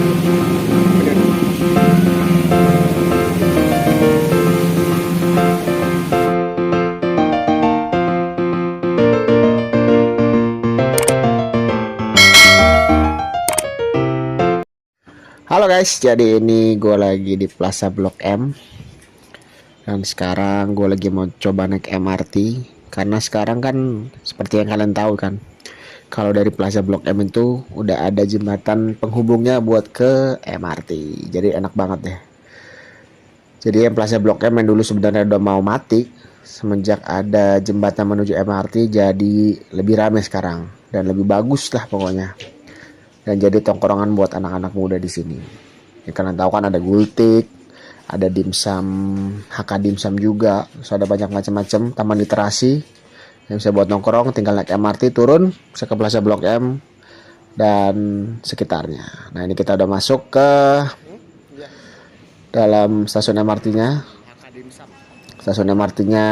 Halo guys, jadi ini gue lagi di Plaza Blok M dan sekarang gue lagi mau coba naik MRT karena sekarang kan seperti yang kalian tahu kan, kalau dari Plaza Blok M itu udah ada jembatan penghubungnya buat ke MRT, jadi enak banget deh. Jadi yang Plaza Blok M yang dulu sebenarnya udah mau mati, semenjak ada jembatan menuju MRT jadi lebih ramai sekarang dan lebih bagus lah pokoknya. Dan jadi tongkrongan buat anak-anak muda di sini. Ya, kalian tahu kan ada gultik, ada dimsum, HK dimsum juga, terus ada banyak macam-macam taman literasi yang bisa buat nongkrong. Tinggal naik MRT turun, bisa ke Plaza Blok M dan sekitarnya. Nah ini kita udah masuk ke dalam stasiun MRT-nya. Stasiun MRT-nya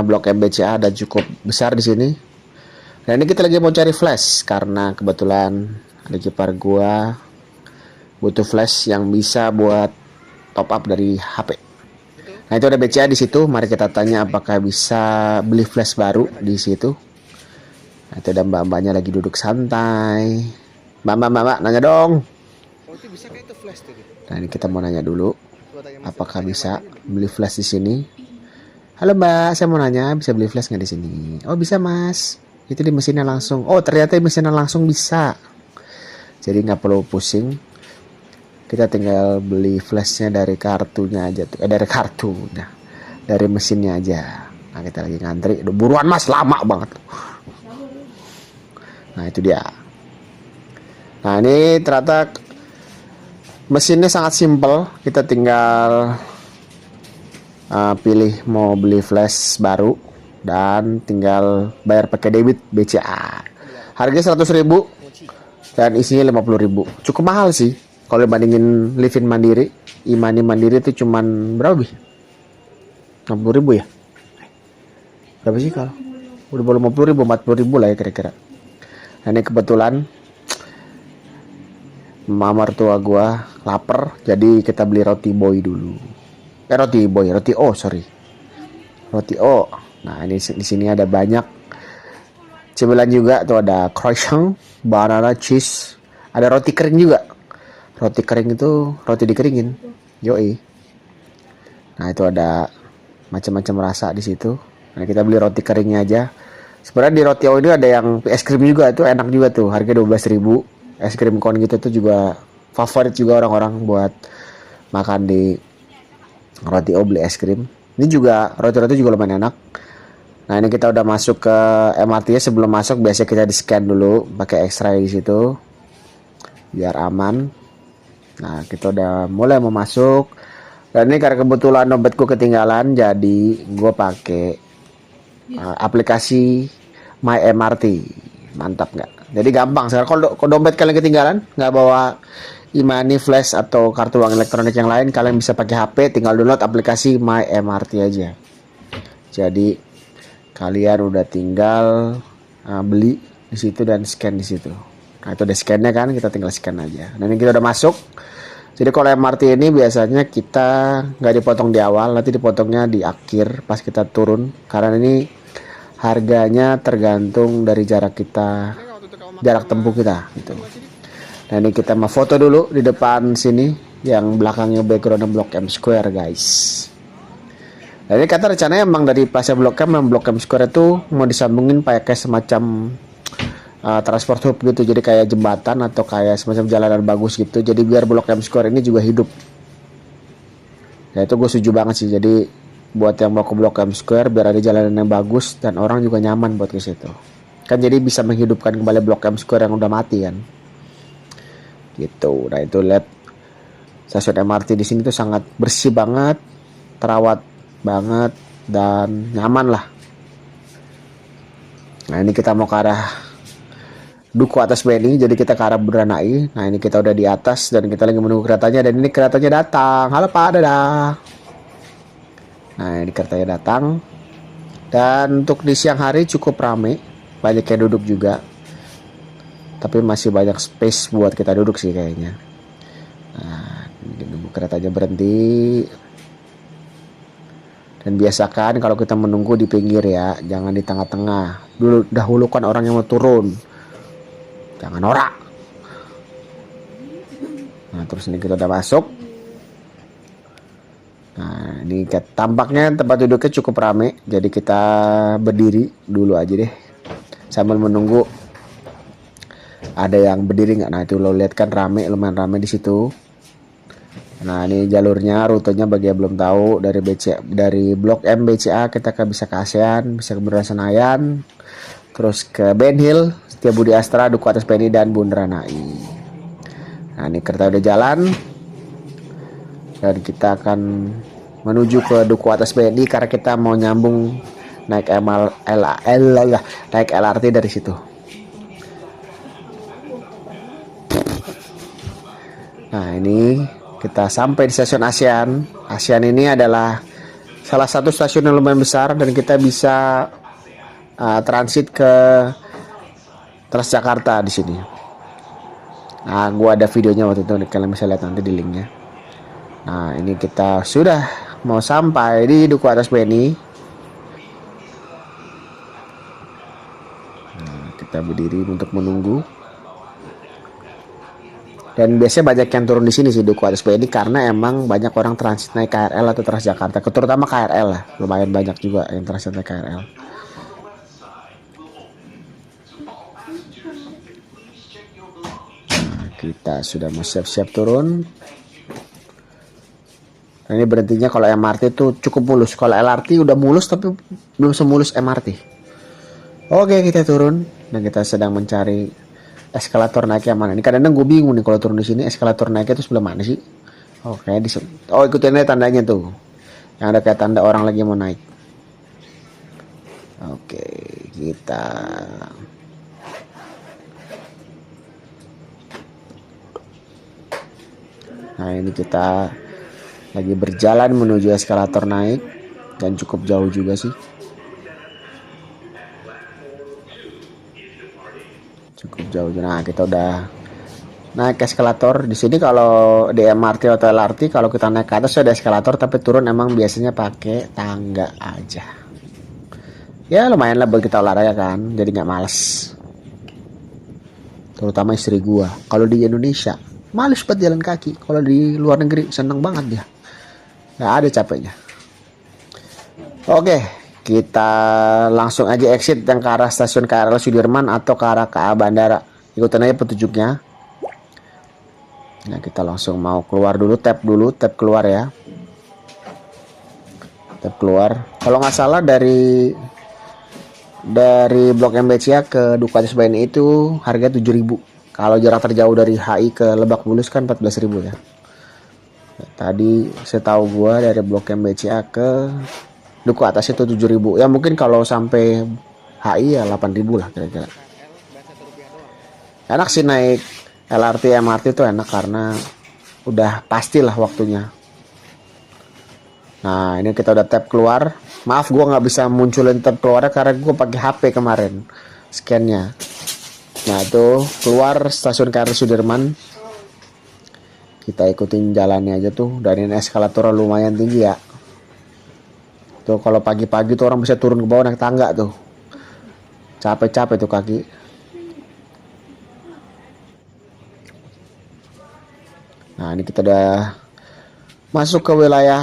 Blok M BCA dan cukup besar di sini. Nah ini kita lagi mau cari flash karena kebetulan ada kipar gua butuh flash yang bisa buat top up dari HP. Nah itu ada BCA di situ. Mari kita tanya apakah bisa beli flash baru di situ. Nah, itu ada mbak-mbaknya lagi duduk santai. Mbak, nanya dong. Nah ini kita mau nanya dulu. Apakah bisa beli flash di sini? Halo mbak, saya mau nanya bisa beli flash nggak di sini? Oh bisa mas. Itu di mesinnya langsung. Oh ternyata di mesinnya langsung bisa. Jadi nggak perlu pusing, kita tinggal beli flashnya dari kartunya aja tuh, dari kartunya, dari mesinnya aja. Nah kita lagi ngantri, udah buruan mas, lama banget. Nah itu dia. Nah ini ternyata mesinnya sangat simpel, kita tinggal pilih mau beli flash baru dan tinggal bayar pakai debit BCA. Harganya 100.000. Dan isinya 50.000. Cukup mahal sih kalau dibandingin Livin Mandiri. Imani Mandiri itu cuman berapa sih? 60.000 ya? Berapa sih kalau? Udah belum 50.000, 40.000 lah ya kira-kira. Nah, ini kebetulan mama mertua gua lapar, jadi kita beli roti boy dulu. Roti O, sorry. Roti O. Nah, ini di sini ada banyak cemilan juga tuh, ada croissant, banana, cheese, ada roti kering juga. Roti kering itu roti dikeringin, yoi. Nah itu ada macam-macam rasa di situ. Nah kita beli roti keringnya aja. Sebenarnya di roti O ini ada yang es krim juga, itu enak juga tuh, harga 12.000. Es krim kon gitu tuh juga favorit juga orang-orang buat makan di roti O, beli es krim. Ini juga roti-roti juga lumayan enak. Nah ini kita udah masuk ke MRT-nya. Sebelum masuk biasanya kita di scan dulu pakai X-ray di situ biar aman. Nah kita udah mulai mau masuk. Dan ini karena kebetulan dompetku ketinggalan, jadi gue pakai aplikasi My MRT. Mantap nggak? Jadi gampang. Sekarang kalau dompet kalian ketinggalan, nggak bawa Imani Flash atau kartu uang elektronik yang lain, kalian bisa pakai HP, tinggal download aplikasi My MRT aja. Jadi kalian udah tinggal beli di situ dan scan di situ. Nah itu udah scannya kan, kita tinggal scan aja. Nah ini kita udah masuk. Jadi kalau MRT ini biasanya kita nggak dipotong di awal, nanti dipotongnya di akhir pas kita turun. Karena ini harganya tergantung dari jarak tempuh kita gitu. Nah ini kita mau foto dulu di depan sini, yang belakangnya background Blok M Square guys. Nah ini kata rencananya emang dari Plaza Blok M dan Blok M Square itu mau disambungin pakai semacam transport hub gitu, jadi kayak jembatan atau kayak semacam jalanan bagus gitu, jadi biar Blok M Square ini juga hidup. Nah itu gue setuju banget sih, jadi buat yang mau ke Blok M Square biar ada jalanan yang bagus dan orang juga nyaman buat ke situ kan, jadi bisa menghidupkan kembali Blok M Square yang udah mati kan gitu. Nah itu lihat stasiun MRT di sini tuh sangat bersih banget, terawat banget dan nyaman lah. Nah ini kita mau ke arah Duku Atas Beni, jadi kita ke arah Bundaran HI. Nah ini kita udah di atas dan kita lagi menunggu keretanya, dan ini keretanya datang. Halo Pak, dadah. Nah ini keretanya datang. Dan untuk di siang hari cukup rame, banyak yang duduk juga, tapi masih banyak space buat kita duduk sih kayaknya. Nah, nunggu keretanya berhenti. Dan biasakan kalau kita menunggu di pinggir ya, jangan di tengah-tengah. Dahulukan orang yang mau turun. Jangan norak. Nah, terus ini kita udah masuk. Nah, ini tampaknya tempat duduknya cukup rame. Jadi kita berdiri dulu aja deh. Sambil menunggu ada yang berdiri nggak. Nah, itu lo lihat kan rame, lumayan rame di situ. Nah, ini jalurnya, rutenya bagi yang belum tahu, dari Blok M BCA kita bisa ke ASEAN, bisa ke Bundaran Senayan, terus ke Ben Hill, Setiabudi Astra, Duku Atas PNI, dan Bundaran HI. Nah, ini kereta udah jalan, dan kita akan menuju ke Duku Atas BNI karena kita mau nyambung naik naik LRT dari situ. Nah, ini kita sampai di stasiun ASEAN. ASEAN ini adalah salah satu stasiun yang lumayan besar dan kita bisa transit ke Transjakarta di sini. Nah, gua ada videonya waktu itu, kalian bisa lihat nanti di linknya. Nah, ini kita sudah mau sampai di Duku Atas BNI. Nah, kita berdiri untuk menunggu. Dan biasanya banyak yang turun di sini sih Duku Atas BNI karena emang banyak orang transit naik KRL atau Transjakarta, terutama KRL lah. Lumayan banyak juga yang transit naik KRL. Nah, kita sudah mau siap-siap turun. Nah, ini berhentinya kalau MRT tuh cukup mulus. Kalau LRT udah mulus tapi belum semulus MRT. Oke, kita turun dan kita sedang mencari eskalator naik yang mana. Ini kadang-kadang gue bingung nih kalau turun di sini eskalator naiknya itu sebelah mana sih? Oke, ikutin aja tandanya tuh. Yang ada kayak tanda orang lagi mau naik. Oke, kita Nah, ini kita lagi berjalan menuju eskalator naik dan cukup jauh juga sih. Cukup jauh. Nah, kita udah naik eskalator. Di sini kalau di MRT atau LRT kalau kita naik ke atas ada eskalator, tapi turun emang biasanya pakai tangga aja. Ya lumayan lah buat kita olahraga kan, jadi nggak males. Terutama istri gua. Kalau di Indonesia males banget jalan kaki. Kalau di luar negeri seneng banget dia. Nggak ada capeknya. Oke, kita langsung aja exit yang ke arah stasiun KRL Sudirman atau ke arah KA Bandara. Ikutin aja petunjuknya. Nah, kita langsung mau keluar dulu, tap keluar ya. Tap keluar. Kalau nggak salah dari Blok MBCA ke Duku Atas BNI itu harga 7.000. Kalau jarak terjauh dari HI ke Lebak Bulus kan 14.000 ya. Tadi setahu gua dari Blok MBCA ke Duku Atas itu 7.000. Ya mungkin kalau sampai HI ya 8.000 lah kira-kira. Enak sih naik LRT MRT itu enak karena udah pastilah waktunya. Nah, ini kita udah tap keluar. Maaf gua nggak bisa munculin tap keluarnya karena gua pakai HP kemarin scan-nya. Nah, itu keluar stasiun KRL Sudirman. Kita ikutin jalannya aja tuh. Dan ini eskalator lumayan tinggi ya. Tuh kalau pagi-pagi tuh orang bisa turun ke bawah naik tangga tuh. Capek-capek tuh kaki. Nah, ini kita udah masuk ke wilayah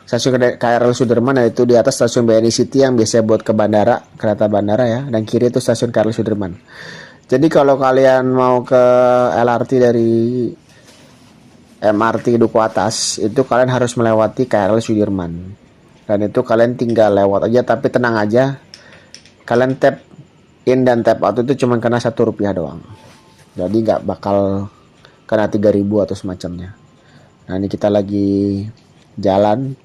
stasiun KRL Sudirman, yaitu di atas stasiun BNI City yang biasanya buat ke bandara, kereta bandara ya. Dan kiri itu stasiun KRL Sudirman. Jadi kalau kalian mau ke LRT dari MRT Duku Atas, itu kalian harus melewati KRL Sudirman. Dan itu kalian tinggal lewat aja, tapi tenang aja. Kalian tap in dan tap out itu cuma kena Rp1 doang. Jadi nggak bakal kena 3.000 atau semacamnya. Nah, ini kita lagi jalan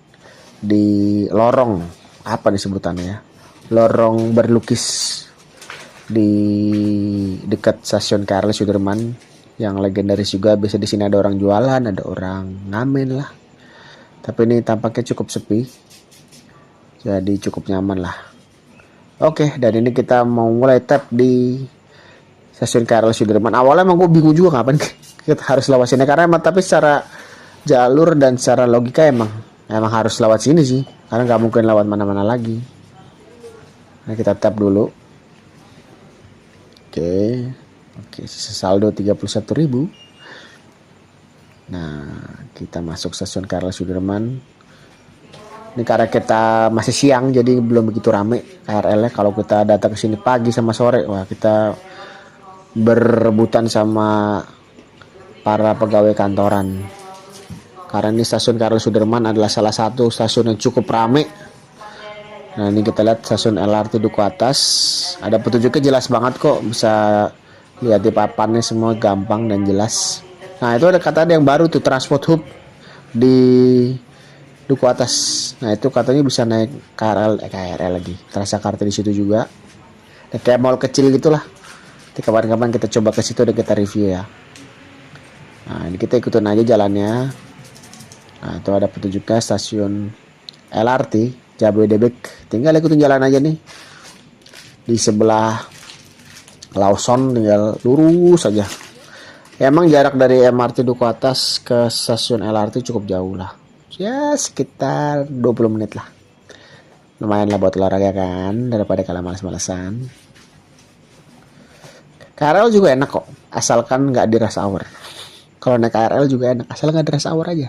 di lorong, apa nih sebutannya ya? Lorong berlukis di dekat stasiun KRL Sudirman yang legendaris juga. Biasa di sini ada orang jualan, ada orang ngamen lah. Tapi ini tampaknya cukup sepi. Jadi cukup nyaman lah. Oke, dan ini kita mau mulai tap di stasiun KRL Sudirman. Awalnya emang gue bingung juga ngapain kita harus lewat sini karena emang, tapi secara jalur dan secara logika emang harus lewat sini sih, karena nggak mungkin lewat mana-mana lagi. Nah, kita tap dulu. Oke, sisa saldo 31.000. Nah, kita masuk stasiun KRL Sudirman. Ini karena kita masih siang jadi belum begitu rame KRL-nya. Kalau kita datang ke sini pagi sama sore, wah kita berebutan sama para pegawai kantoran. Karena ini stasiun KRL Sudirman adalah salah satu stasiun yang cukup rame. Nah, ini kita lihat stasiun LRT Duku Atas. Ada petunjuknya jelas banget kok, bisa lihat di papannya semua gampang dan jelas. Nah, itu ada yang baru tuh, Transport Hub di Duku Atas. Nah, itu katanya bisa naik KRL lagi. Transjakarta di situ juga. Nah, kayak mall kecil gitulah. Nanti kapan-kapan kita coba ke situ dan kita review ya. Nah, ini kita ikutin aja jalannya. Nah, itu ada petunjuknya stasiun LRT Jabodebek. Tinggal ikutin jalan aja nih. Di sebelah Lawson tinggal lurus aja. Ya, emang jarak dari MRT Duku Atas ke stasiun LRT cukup jauh lah. Ya sekitar 20 menit lah. Lumayan lah buat olahraga kan, daripada kalian malas-malasan. KRL juga enak kok, asalkan nggak di rush hour. Kalau naik KRL juga enak, asal nggak di rush hour aja.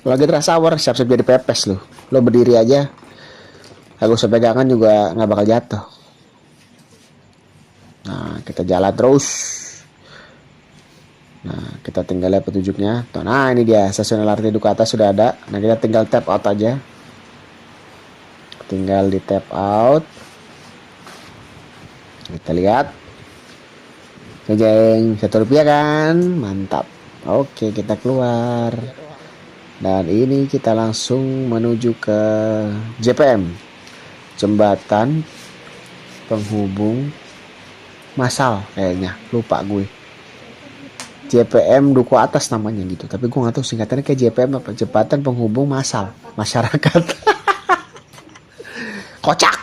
Kalau lagi di rush hour, siap-siap jadi pepes lo berdiri aja, gak usah pegangan juga nggak bakal jatuh. Nah, kita jalan terus. Nah, kita tinggal lihat petunjuknya. Nah, ini dia stasiun LRT Duku Atas sudah ada. Nah, kita tinggal tap out aja. Tinggal di tap out. Kita lihat. Jeng, Rp1 kan? Mantap. Oke, kita keluar. Dan ini kita langsung menuju ke JPM. Jembatan Penghubung Massal kayaknya. Lupa gue. JPM Duku Atas namanya gitu, tapi gue nggak tahu singkatannya kayak JPM apa, Jembatan Penghubung Massal Masyarakat. Kocak.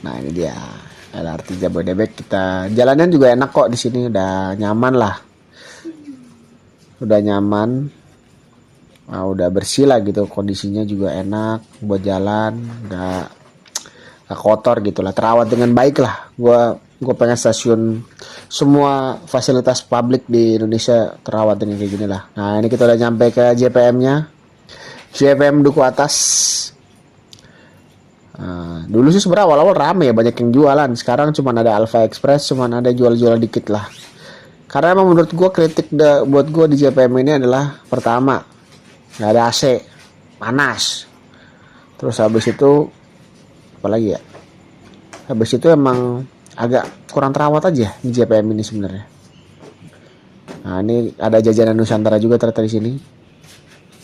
Nah, ini dia LRT Jabodebek. Kita jalanan juga enak kok di sini, udah nyaman lah, udah nyaman. Nah, udah bersih lah gitu, kondisinya juga enak buat jalan, nggak kotor gitulah, terawat dengan baik lah. Gue pengen stasiun, semua fasilitas publik di Indonesia terawat dengan kayak gini lah. Nah, ini kita udah nyampe ke JPM-nya, JPM Duku Atas. Nah, dulu sih sebenarnya awal-awal rame ya, banyak yang jualan. Sekarang cuma ada Alpha Express, cuma ada jual-jual dikit lah. Karena emang menurut gue kritik buat gue di JPM ini adalah, pertama, nggak ada AC, panas. Terus habis itu apalagi ya, habis itu emang agak kurang terawat aja di JPM ini sebenarnya. Nah, ini ada jajanan Nusantara juga ternyata di sini.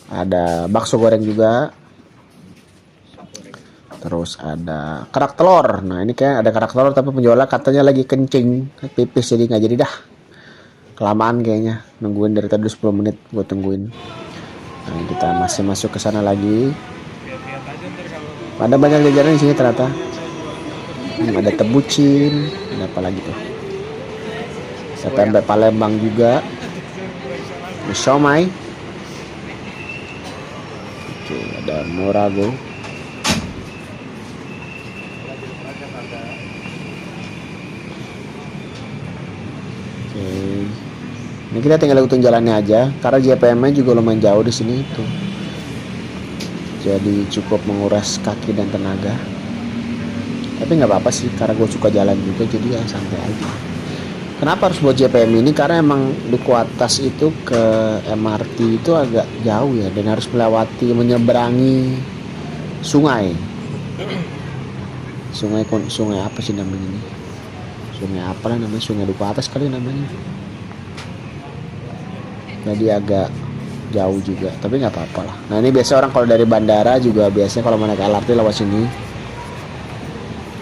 Ada bakso goreng juga. Terus ada kerak telur. Nah, ini kayak ada kerak telur tapi penjualnya katanya lagi kencing, pipis, jadi nggak jadi dah. Kelamaan kayaknya, nungguin dari tadi 10 menit gue tungguin. Nah, kita masih masuk ke sana lagi. Ada banyak jajanan di sini ternyata. Ada tebucin, ada apa lagi tuh? Ada pempek Palembang juga. Ada siomay. Oke, ada morago. Oke. Ini kita tinggal ikutin jalannya aja, karena JPM-nya juga lumayan jauh di sini tuh. Jadi cukup menguras kaki dan tenaga. Tapi nggak apa-apa sih, karena gue suka jalan juga, jadi ya santai aja. Kenapa harus buat JPM ini? Karena emang Duku Atas itu ke MRT itu agak jauh ya, dan harus menyeberangi sungai. Sungai apa sih namanya ini? Sungai apa lah namanya? Sungai Duku Atas kali namanya. Jadi agak jauh juga, tapi nggak apa-apa lah. Nah, ini biasa orang kalau dari bandara juga biasanya kalau mau naik LRT lewat sini.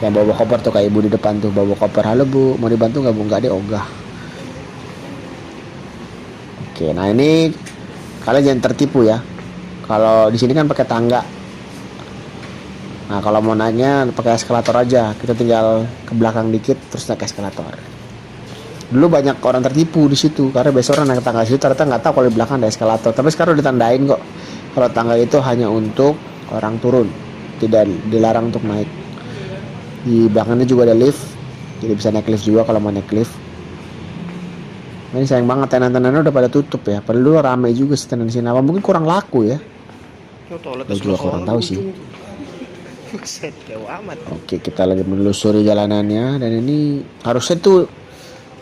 Yang bawa koper tuh, kayak ibu di depan tuh bawa koper. Halo bu, mau dibantu nggak bu? Nggak deh, ogah. Oke, nah ini kalian jangan tertipu ya. Kalau di sini kan pakai tangga. Nah, kalau mau naiknya pakai eskalator aja. Kita tinggal ke belakang dikit terus naik eskalator. Dulu banyak orang tertipu di situ karena biasa orang naik tangga situ ternyata nggak tahu kalau di belakang ada eskalator. Tapi sekarang ditandain kok kalau tangga itu hanya untuk orang turun, tidak dilarang untuk naik. Di belakangnya juga ada lift, jadi bisa naik lift juga kalau mau naik lift. Nah, ini sayang banget tenan-tenannya udah pada tutup ya. Padahal dulu ramai juga sih tenan sini. Apa mungkin kurang laku ya? Gue juga kurang tahu sih. Buset, jauh amat. Oke, kita lagi menelusuri jalanannya dan ini harusnya tuh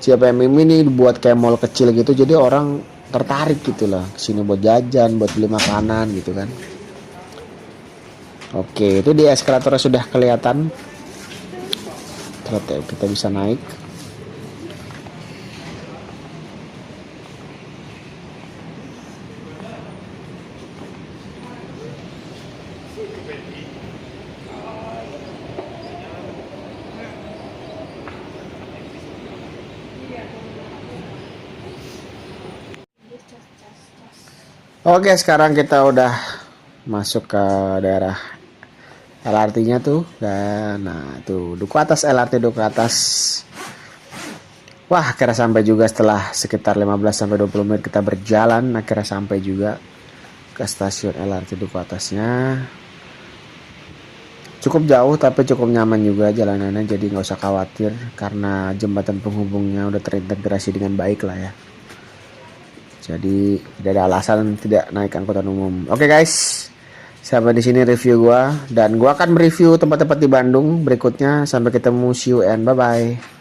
CPMM ini dibuat kayak mall kecil gitu, jadi orang tertarik gitu lah kesini buat jajan, buat beli makanan gitu kan. Oke, itu di eskalatornya sudah kelihatan. Ternyata kita bisa naik. Oke, sekarang kita udah masuk ke daerah LRT-nya tuh. Dan nah, tuh duku atas LRT duku atas. Wah, akhirnya sampai juga setelah sekitar 15 sampai 20 menit kita berjalan, akhirnya sampai juga ke stasiun LRT duku atasnya. Cukup jauh tapi cukup nyaman juga jalanannya, jadi nggak usah khawatir karena jembatan penghubungnya udah terintegrasi dengan baik lah ya. Jadi tidak ada alasan tidak naik angkutan umum. Oke guys, sampai di sini review gua dan gua akan mereview tempat-tempat di Bandung berikutnya. Sampai ketemu, see you and bye bye.